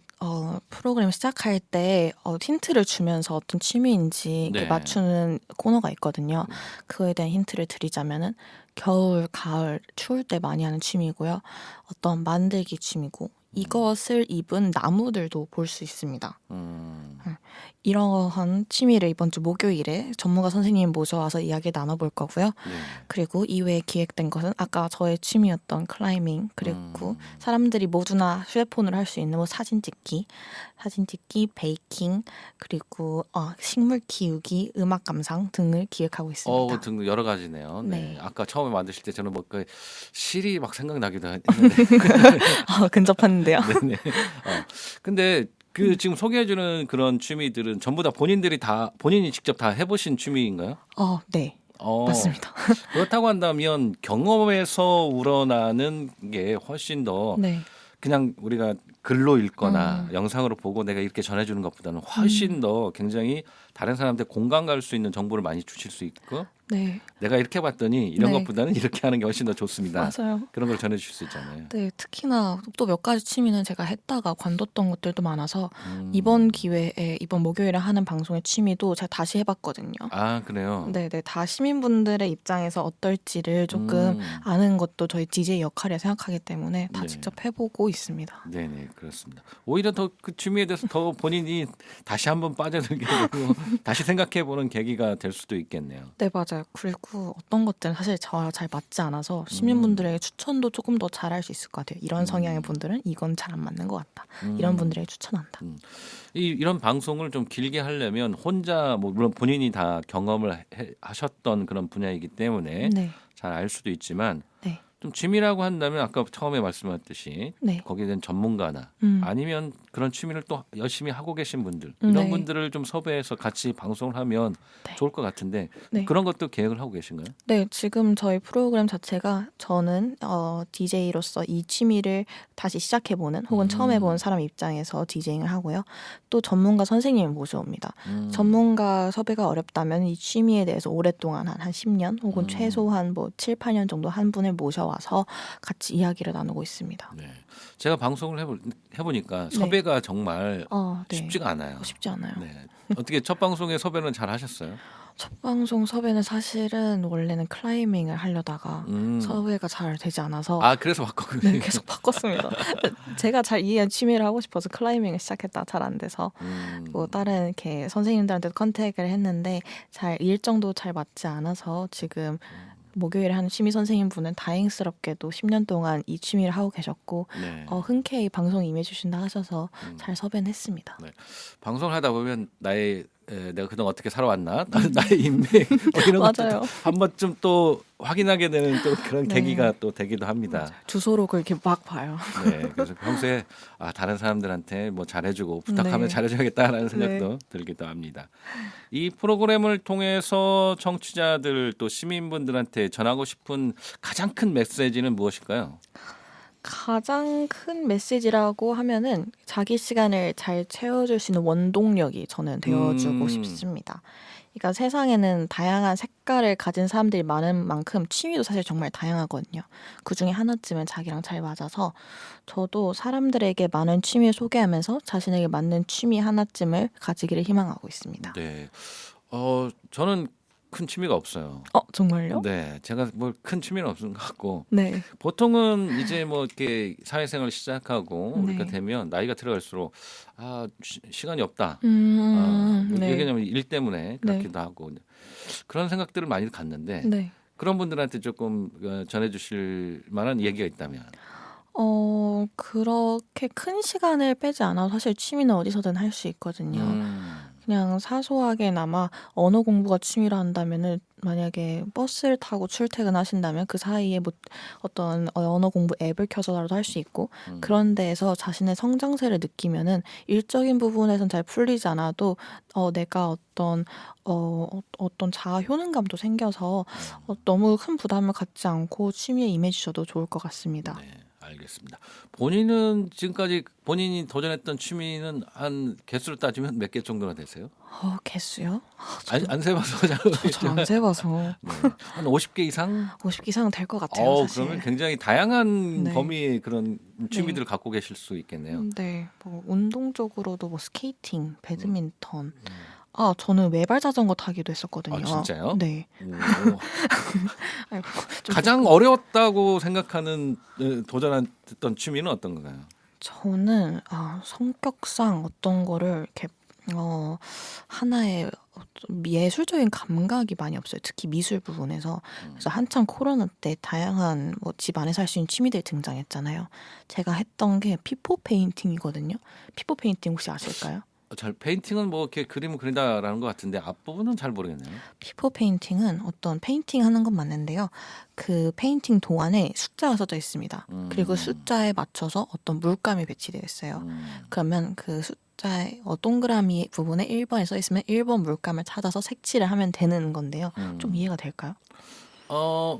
프로그램 시작할 때 힌트를 주면서 어떤 취미인지 이렇게 네. 맞추는 코너가 있거든요. 그거에 대한 힌트를 드리자면은 겨울, 가을, 추울 때 많이 하는 취미고요. 어떤 만들기 취미고 이것을 입은 나무들도 볼 수 있습니다. 이러한 취미를 이번 주 목요일에 전문가 선생님 모셔와서 이야기 나눠볼 거고요. 네. 그리고 이외에 기획된 것은 아까 저의 취미였던 클라이밍, 그리고 사람들이 모두나 휴대폰으로 할 수 있는 뭐 사진 찍기, 베이킹, 그리고 식물 키우기, 음악 감상 등을 기획하고 있습니다. 등 여러 가지네요. 네. 네. 아까 처음에 만드실 때 저는 뭐 그 실이 막 생각나기도 했는데. 근접했는데요. 네네. 근데 그 지금 소개해주는 그런 취미들은 전부 다 본인이 직접 다 해보신 취미인가요? 네. 맞습니다. 그렇다고 한다면 경험에서 우러나는 게 훨씬 더 네. 그냥 우리가 글로 읽거나 영상으로 보고 내가 이렇게 전해주는 것보다는 훨씬 더 굉장히 다른 사람한테 공감 갈 수 있는 정보를 많이 주실 수 있고 네. 내가 이렇게 봤더니 이런 네. 것보다는 이렇게 하는 게 훨씬 더 좋습니다. 맞아요. 그런 걸 전해주실 수 있잖아요. 네, 특히나 또 몇 가지 취미는 제가 했다가 관뒀던 것들도 많아서 이번 기회에 이번 목요일에 하는 방송의 취미도 제가 다시 해봤거든요. 아 그래요? 네, 다 시민분들의 입장에서 어떨지를 조금 아는 것도 저희 DJ 역할이라 생각하기 때문에 다 네. 직접 해보고 있습니다. 네네 그렇습니다. 오히려 더 그 취미에 대해서 더 본인이 다시 한번 빠져들게 되고 다시 생각해보는 계기가 될 수도 있겠네요. 네, 맞아요. 그리고 어떤 것들은 사실 저와 잘 맞지 않아서 시민분들에게 추천도 조금 더 잘할 수 있을 것 같아요. 이런 성향의 분들은 이건 잘 안 맞는 것 같다. 이런 분들에게 추천한다. 이런 방송을 좀 길게 하려면 혼자 뭐 물론 본인이 다 경험을 하셨던 그런 분야이기 때문에 네, 잘 알 수도 있지만 네, 좀 취미라고 한다면 아까 처음에 말씀하셨듯이 네. 거기에 대한 전문가나 아니면 그런 취미를 또 열심히 하고 계신 분들 이런 네. 분들을 좀 섭외해서 같이 방송을 하면 네. 좋을 것 같은데 네. 그런 것도 계획을 하고 계신가요? 네, 지금 저희 프로그램 자체가 저는 DJ로서 이 취미를 다시 시작해보는 혹은 처음 해보는 사람 입장에서 디제잉을 하고요. 또 전문가 선생님을 모셔옵니다. 전문가 섭외가 어렵다면 이 취미에 대해서 오랫동안 한 10년 혹은 최소한 뭐 7, 8년 정도 한 분을 모셔와서 같이 이야기를 나누고 있습니다. 네. 제가 방송을 해보니까 섭외가 정말 네. 쉽지가 않아요. 쉽지 않아요. 네. 어떻게 첫 방송에 섭외는 잘 하셨어요? 첫 방송 섭외는 사실은 원래는 클라이밍을 하려다가 섭외가 잘 되지 않아서 그래서 바꿨군요. 네, 계속 바꿨습니다. 제가 잘 이해한 취미를 하고 싶어서 클라이밍을 시작했다 잘 안 돼서 뭐 다른 이렇게 선생님들한테도 컨택을 했는데 잘 일정도 잘 맞지 않아서 지금 목요일에 하는 취미 선생님 분은 다행스럽게도 10년 동안 이 취미를 하고 계셨고 네. 흔쾌히 방송 임해주신다 하셔서 잘 섭외는 했습니다. 네. 방송을 하다 보면 내가 그동안 어떻게 살아왔나 나의 인맥 뭐 이런 맞아요. 것도 한 번쯤 또 확인하게 되는 또 그런 네. 계기가 또 되기도 합니다. 주소록을 이렇게 막 봐요. 네, 그래서 평소에 다른 사람들한테 뭐 잘해주고 부탁하면 네. 잘해줘야겠다라는 생각도 들기도 합니다. 이 프로그램을 통해서 청취자들 또 시민분들한테 전하고 싶은 가장 큰 메시지는 무엇일까요? 가장 큰 메시지라고 하면은 자기 시간을 잘 채워줄 수 있는 원동력이 저는 되어주고 싶습니다. 그러니까 세상에는 다양한 색깔을 가진 사람들이 많은 만큼 취미도 사실 정말 다양하거든요. 그중에 하나쯤은 자기랑 잘 맞아서 저도 사람들에게 많은 취미를 소개하면서 자신에게 맞는 취미 하나쯤을 가지기를 희망하고 있습니다. 네, 저는 큰 취미가 없어요. 정말요? 네, 제가 뭐 큰 취미는 없는 것 같고 네. 보통은 이제 뭐 이렇게 사회생활을 시작하고 네. 이렇게 되면 나이가 들어갈수록 시간이 없다. 네. 왜냐면 일 때문에 그렇기도 하고 그런 생각들을 많이 갖는데 네. 그런 분들한테 조금 전해주실 만한 얘기가 있다면. 그렇게 큰 시간을 빼지 않아도 사실 취미는 어디서든 할 수 있거든요. 그냥 사소하게나마 언어 공부가 취미라 한다면은 만약에 버스를 타고 출퇴근하신다면 그 사이에 뭐 어떤 언어 공부 앱을 켜서라도 할 수 있고 그런 데에서 자신의 성장세를 느끼면은 일적인 부분에선 잘 풀리지 않아도 내가 어떤 자아 효능감도 생겨서 너무 큰 부담을 갖지 않고 취미에 임해주셔도 좋을 것 같습니다. 네, 알겠습니다. 본인은 지금까지 본인이 도전했던 취미는 한 개수를 따지면 몇 개 정도나 되세요? 개수요? 안 세봐서 잘 모르겠지만 저안 세봐서 네. 한 50개 이상? 50개 이상은 될 것 같아요. 사실. 그러면 굉장히 다양한 네. 범위의 그런 취미들을 갖고 계실 수 있겠네요. 네, 뭐 운동적으로도 뭐 스케이팅, 배드민턴. 저는 외발 자전거 타기도 했었거든요. 진짜요? 네. 아이고, 가장 어려웠다고 생각하는 도전했던 취미는 어떤 건가요? 저는 성격상 어떤 거를 이렇게 하나의 좀 예술적인 감각이 많이 없어요. 특히 미술 부분에서. 그래서 한창 코로나 때 다양한 뭐 집 안에서 할 수 있는 취미들이 등장했잖아요. 제가 했던 게 피포 페인팅이거든요. 피포 페인팅 혹시 아실까요? 잘 페인팅은 뭐 이렇게 그림을 그린다라는 것 같은데 앞부분은 잘 모르겠네요. 피포 페인팅은 어떤 페인팅 하는 건 맞는데요. 그 페인팅 도안에 숫자가 써져 있습니다. 그리고 숫자에 맞춰서 어떤 물감이 배치되어 있어요. 그러면 그 숫자의 동그라미 부분에 1번이 써 있으면 1번 물감을 찾아서 색칠을 하면 되는 건데요. 좀 이해가 될까요?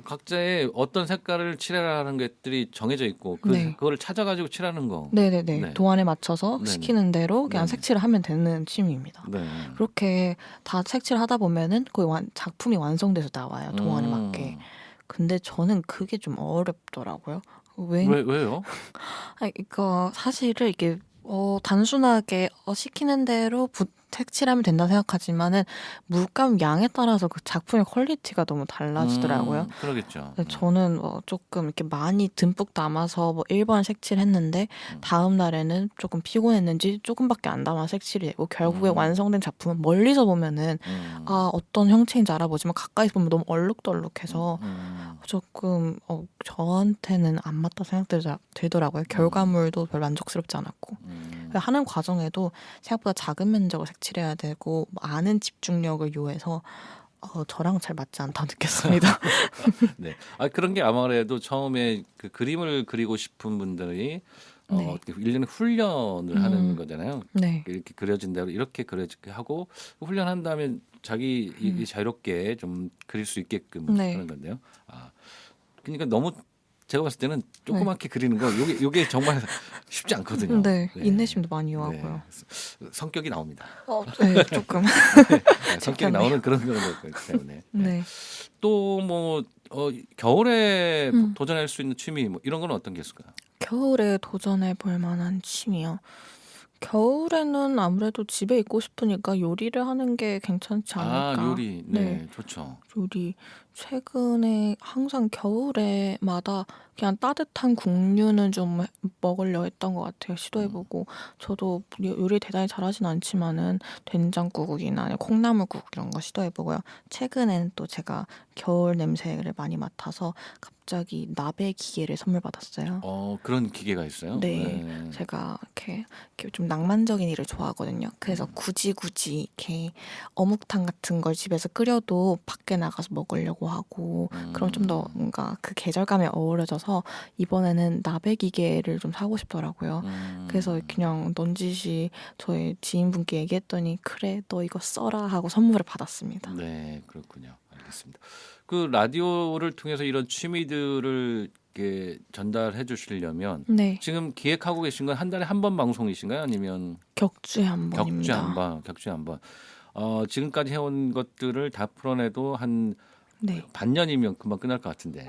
각자의 어떤 색깔을 칠하라는 것들이 정해져 있고 네. 그거를 찾아가지고 칠하는 거. 네네네. 네. 도안에 맞춰서 네네. 시키는 대로 그냥 네네. 색칠을 하면 되는 취미입니다. 네. 그렇게 다 색칠을 하다 보면은 거의 작품이 완성돼서 나와요. 도안에 맞게. 근데 저는 그게 좀 어렵더라고요. 왜요? 이거 사실은 이게 단순하게 시키는 대로 색칠하면 된다 생각하지만은 물감 양에 따라서 그 작품의 퀄리티가 너무 달라지더라고요. 그러겠죠. 근데 저는 조금 이렇게 많이 듬뿍 담아서 뭐 1번 색칠했는데 다음 날에는 조금 피곤했는지 조금밖에 안 담아 색칠이 되고 결국에 완성된 작품은 멀리서 보면은 어떤 형체인지 알아보지만 가까이서 보면 너무 얼룩덜룩해서 조금 저한테는 안 맞다 생각되더라고요. 결과물도 별로 만족스럽지 않았고 하는 과정에도 생각보다 작은 면적을 색칠해야 되고 많은 집중력을 요해서 저랑 잘 맞지 않다 느꼈습니다. 네. 그런 게 아무래도 처음에 그 그림을 그리고 싶은 분들이 네. 일련의 훈련을 하는 거잖아요. 네. 이렇게 그려진 대로 이렇게 그려지게 하고 훈련한 다음에 자기 자유롭게 좀 그릴 수 있게끔 네. 하는 건데요. 그러니까 너무 제가 봤을 때는 조그맣게 그리는 거 요게 정말 쉽지 않거든요. 네. 인내심도 많이 요하고요. 네. 성격이 나옵니다. 네, 조금. 성격이 나오는 그런 거기 때문에. 네. 또 뭐 겨울에 음. 도전할 수 있는 취미 뭐 이런 건 어떤 게 있을까요? 겨울에 도전해 볼 만한 취미요. 겨울에는 아무래도 집에 있고 싶으니까 요리를 하는 게 괜찮지 않을까. 요리. 네, 네. 좋죠. 요리 최근에 항상 겨울에마다 그냥 따뜻한 국류는 좀 먹으려 했던 것 같아요. 시도해보고 저도 요리 대단히 잘하진 않지만은 된장국이나 콩나물국 이런 거 시도해보고요. 최근에는 또 제가 겨울 냄새를 많이 맡아서 갑자기 나베 기계를 선물 받았어요. 그런 기계가 있어요? 네. 제가 이렇게 좀 낭만적인 일을 좋아하거든요. 그래서 굳이 이렇게 어묵탕 같은 걸 집에서 끓여도 밖에 나가서 먹으려고 하고 그럼 좀 더 뭔가 그 계절감에 어우러져서 이번에는 나베 기계를 좀 사고 싶더라고요. 그래서 그냥 넌지시 저희 지인분께 얘기했더니 그래 너 이거 써라 하고 선물을 받았습니다. 네, 그렇군요. 알겠습니다. 그 라디오를 통해서 이런 취미들을 이렇게 전달해 주시려면 네. 지금 기획하고 계신 건 한 달에 한 번 방송이신가요? 아니면 격주에 한 번입니다. 격주에 한 번. 지금까지 해온 것들을 다 풀어내도 한 네. 반년이면 금방 끝날 것 같은데.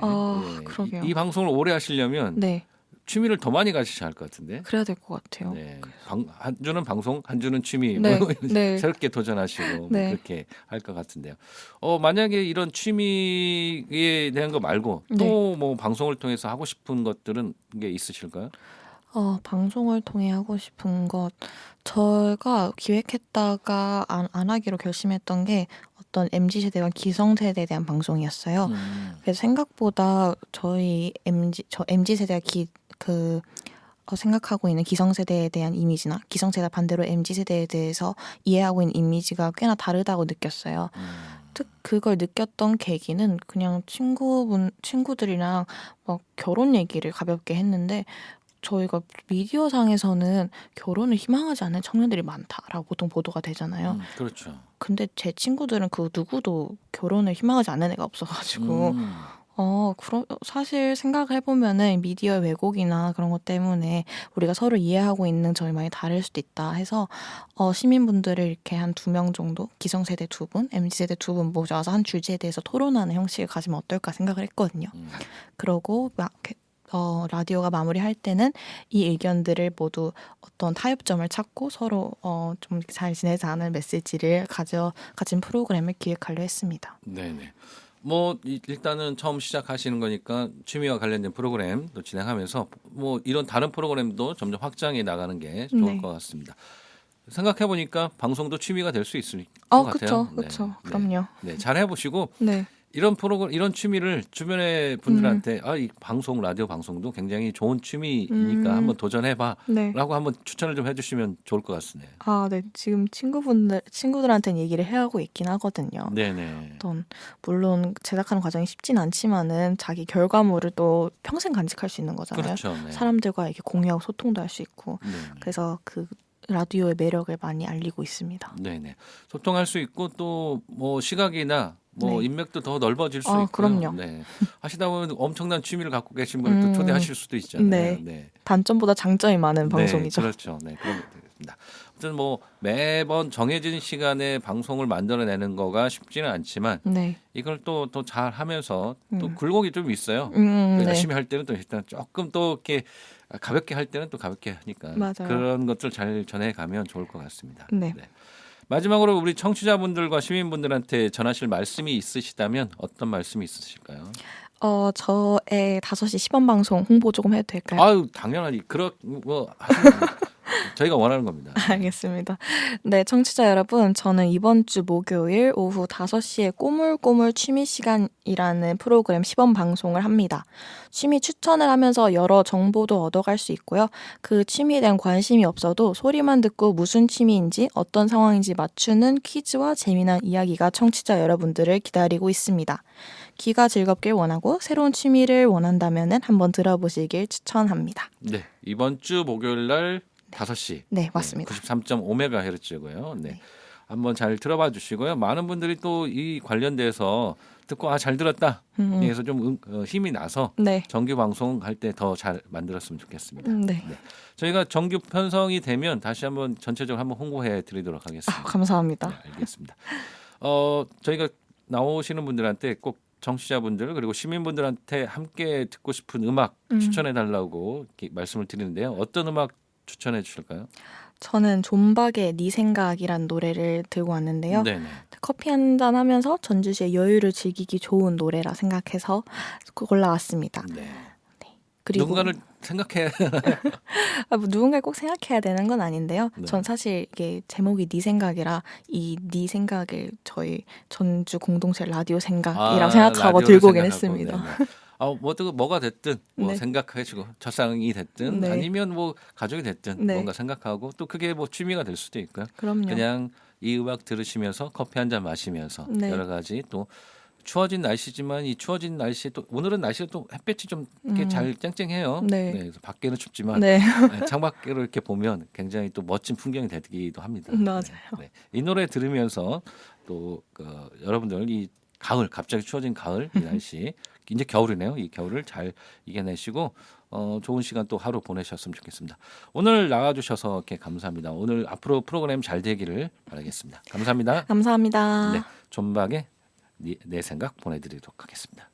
그러게요. 이 방송을 오래 하시려면 네. 취미를 더 많이 가지셔야 할 것 같은데. 그래야 될 것 같아요. 네. 한 주는 방송, 한 주는 취미, 네. 뭐 네. 새롭게 도전하시고 네. 그렇게 할 것 같은데요. 만약에 이런 취미에 대한 거 말고 네. 또 뭐 방송을 통해서 하고 싶은 것들은 게 있으실까요? 방송을 통해 하고 싶은 것 제가 기획했다가 안 하기로 결심했던 게 어떤 MZ세대와 기성세대에 대한 방송이었어요. 그래서 생각보다 저희 MZ세대가 생각하고 있는 기성세대에 대한 이미지나 기성세대 반대로 MZ세대에 대해서 이해하고 있는 이미지가 꽤나 다르다고 느꼈어요. 그걸 느꼈던 계기는 그냥 친구들이랑 막 결혼 얘기를 가볍게 했는데 저희가 미디어상에서는 결혼을 희망하지 않는 청년들이 많다라고 보통 보도가 되잖아요. 그렇죠. 근데 제 친구들은 그 누구도 결혼을 희망하지 않는 애가 없어가지고 사실 생각을 해보면은 미디어 왜곡이나 그런 것 때문에 우리가 서로 이해하고 있는 점이 많이 다를 수도 있다 해서 시민분들을 이렇게 한 2명 정도 기성세대 2분, MZ세대 2분 모셔와서 한 주제에 대해서 토론하는 형식을 가지면 어떨까 생각을 했거든요. 그러고 라디오가 마무리할 때는 이 의견들을 모두 어떤 타협점을 찾고 서로 좀 잘 지내자는 메시지를 가진 프로그램을 기획하려 했습니다. 네네. 뭐 일단은 처음 시작하시는 거니까 취미와 관련된 프로그램도 진행하면서 뭐 이런 다른 프로그램도 점점 확장해 나가는 게 좋을 네. 것 같습니다. 생각해 보니까 방송도 취미가 될 수 있을 것 같아요. 그렇죠. 그럼요. 네, 잘 해보시고 네. 이런 프로그램, 이런 취미를 주변의 분들한테 이 방송, 라디오 방송도 굉장히 좋은 취미이니까 한번 도전해봐라고 네. 한번 추천을 좀 해주시면 좋을 것 같습니다. 네. 지금 친구들한테는 얘기를 해 하고 있긴 하거든요. 네네. 물론 제작하는 과정이 쉽진 않지만은 자기 결과물을 또 평생 간직할 수 있는 거잖아요. 그렇죠. 네. 사람들과 이렇게 공유하고 소통도 할 수 있고. 네네. 그래서 그 라디오의 매력을 많이 알리고 있습니다. 네네. 소통할 수 있고 또 뭐 시각이나 뭐 네. 인맥도 더 넓어질 수 아, 있고요. 그럼요. 네. 하시다 보면 엄청난 취미를 갖고 계신 분을 또 초대하실 수도 있잖아요. 네. 네. 단점보다 장점이 많은 네, 방송이죠. 그렇죠. 네, 그런 것 되겠습니다. 아무튼 뭐 매번 정해진 시간에 방송을 만들어내는 거가 쉽지는 않지만 네. 이걸 또 잘 하면서 또 굴곡이 좀 있어요. 네. 열심히 할 때는 또 일단 조금 또 이렇게 가볍게 할 때는 또 가볍게 하니까 맞아요. 그런 것들 잘 전해가면 좋을 것 같습니다. 네. 마지막으로 우리 청취자분들과 시민분들한테 전하실 말씀이 있으시다면 어떤 말씀이 있으실까요? 저의 5시 시범 방송 홍보 조금 해도 될까요? 아유 당연하지. 뭐 하시면 저희가 원하는 겁니다. 알겠습니다. 네, 청취자 여러분, 저는 이번 주 목요일 오후 5시에 꼬물꼬물 취미 시간이라는 프로그램 시범 방송을 합니다. 취미 추천을 하면서 여러 정보도 얻어갈 수 있고요. 그 취미에 대한 관심이 없어도 소리만 듣고 무슨 취미인지 어떤 상황인지 맞추는 퀴즈와 재미난 이야기가 청취자 여러분들을 기다리고 있습니다. 귀가 즐겁길 원하고 새로운 취미를 원한다면 한번 들어보시길 추천합니다. 네, 이번 주 목요일 날 5시. 네, 맞습니다. 93.5MHz고요. 네. 네. 한번 잘 들어봐 주시고요. 많은 분들이 또 이 관련돼서 듣고 잘 들었다. 그래서 좀 힘이 나서 네. 정규 방송 할 때 더 잘 만들었으면 좋겠습니다. 네. 저희가 정규 편성이 되면 다시 한번 전체적으로 한번 홍보해 드리도록 하겠습니다. 감사합니다. 네, 알겠습니다. 저희가 나오시는 분들한테 꼭 정치자분들 그리고 시민분들한테 함께 듣고 싶은 음악 추천해 달라고 말씀을 드리는데요. 어떤 음악 추천해 주실까요? 저는 존박의 네 생각이란 노래를 들고 왔는데요. 네네. 커피 한잔 하면서 전주시의 여유를 즐기기 좋은 노래라 생각해서 골라왔습니다. 네. 그리고 누군가를 생각해. 뭐 누군가를 꼭 생각해야 되는 건 아닌데요. 네. 전 사실 이게 제목이 네 생각이라 이 네 생각을 저희 전주 공동체 라디오 생각이라고 생각하고 라디오를 들고 오긴 생각하고, 했습니다. 네네. 뭐가 됐든 뭐 네. 생각하시고 첫상이 됐든 네. 아니면 뭐 가족이 됐든 네. 뭔가 생각하고 또 그게 뭐 취미가 될 수도 있고요. 그럼요. 그냥 이 음악 들으시면서 커피 한 잔 마시면서 네. 여러 가지 또 추워진 날씨지만 이 추워진 날씨에 또 오늘은 날씨가 또 햇볕이 좀 이렇게 잘 쨍쨍해요. 네. 그래서 밖에는 춥지만 네. 창밖으로 이렇게 보면 굉장히 또 멋진 풍경이 되기도 합니다. 맞아요. 네. 이 노래 들으면서 또 여러분들 이 가을 갑자기 추워진 가을 이 날씨 이제 겨울이네요. 이 겨울을 잘 이겨내시고 좋은 시간 또 하루 보내셨으면 좋겠습니다. 오늘 나와주셔서 이렇게 감사합니다. 오늘 앞으로 프로그램 잘 되기를 바라겠습니다. 감사합니다. 감사합니다. 네, 존박의 내 생각 보내드리도록 하겠습니다.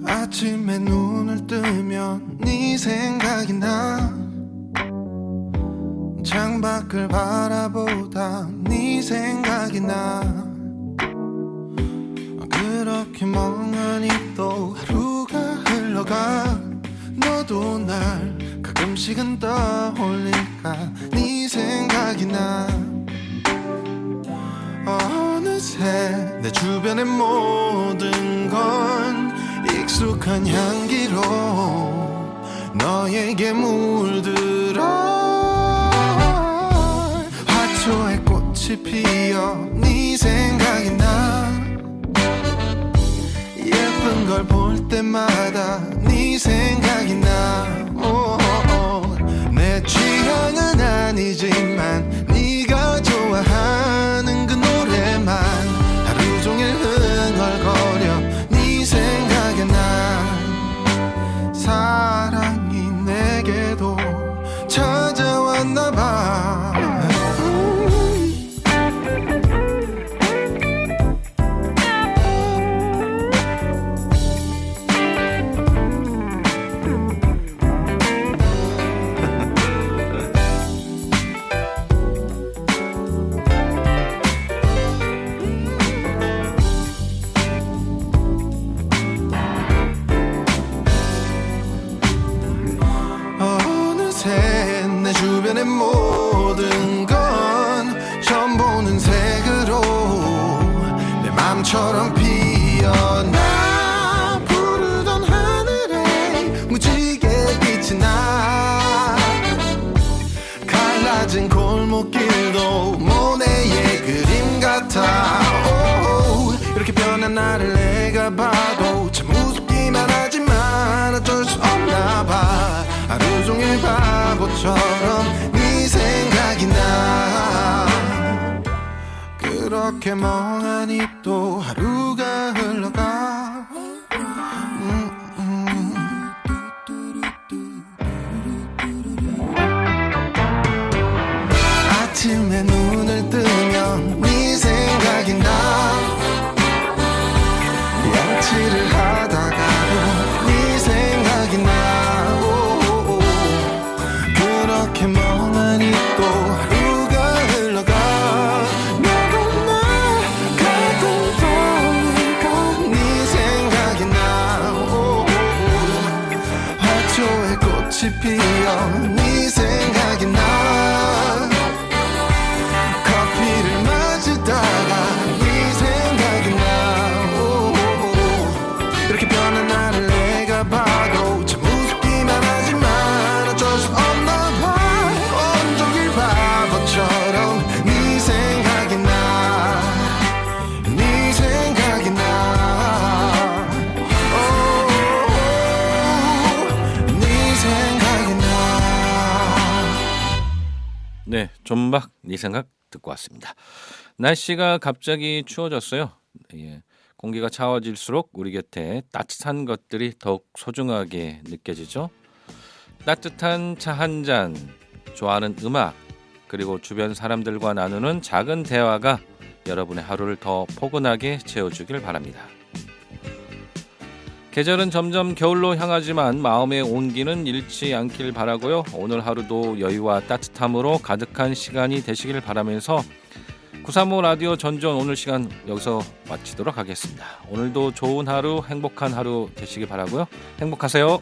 아침에 눈을 뜨면 네 생각이 나 창밖을 바라보다 네 생각이 나 그렇게 멍하니 또 하루가 흘러가 너도 날 가끔씩은 떠올릴까 네 생각이 나 어느새 내 주변의 모든 건 익숙한 향기로 너에게 물들어 화초에 꽃이 피어 네 생각이 나 예쁜 걸 볼 때마다 네 생각이 나 내 취향은 아니지만 네가 좋아하는 그 노래만 하루 종일 흥얼거려 네 생각이 나 사랑이 내게도 찾아왔나 봐 같아. 오, 이렇게 변한 나를 내가 봐도 참 우습기만 하지만 어쩔 수 없나 봐. 하루 종일 바보처럼 네 생각이 나. 그렇게 멍하니 또 하루가 흘러가. 아침에 눈을 뜨면 네 생각이 나. 양치를 하다가도 네 생각이 나. 오, 그렇게 멍하니 또 하루가 흘러가. 너도 나 같은 동네가 네 생각이 나. 오, 화초에 꽃이 피어 네 생각이 나. 커피를 마시다가 네 생각이 나. 오, 이렇게 변한 나를 내가 봐도 참 우습기만 하지만 어쩔 수 없나 봐. 온종일 바보처럼 네 생각이 나. 네 생각이 나. 오, 네 생각이 나. 네, 존박 네 생각 듣고 왔습니다. 날씨가 갑자기 추워졌어요. 예, 공기가 차워질수록 우리 곁에 따뜻한 것들이 더욱 소중하게 느껴지죠. 따뜻한 차 한 잔, 좋아하는 음악, 그리고 주변 사람들과 나누는 작은 대화가 여러분의 하루를 더 포근하게 채워주길 바랍니다. 계절은 점점 겨울로 향하지만 마음의 온기는 잃지 않길 바라고요. 오늘 하루도 여유와 따뜻함으로 가득한 시간이 되시길 바라면서 935 라디오 전전 오늘 시간 여기서 마치도록 하겠습니다. 오늘도 좋은 하루, 행복한 하루 되시길 바라고요. 행복하세요.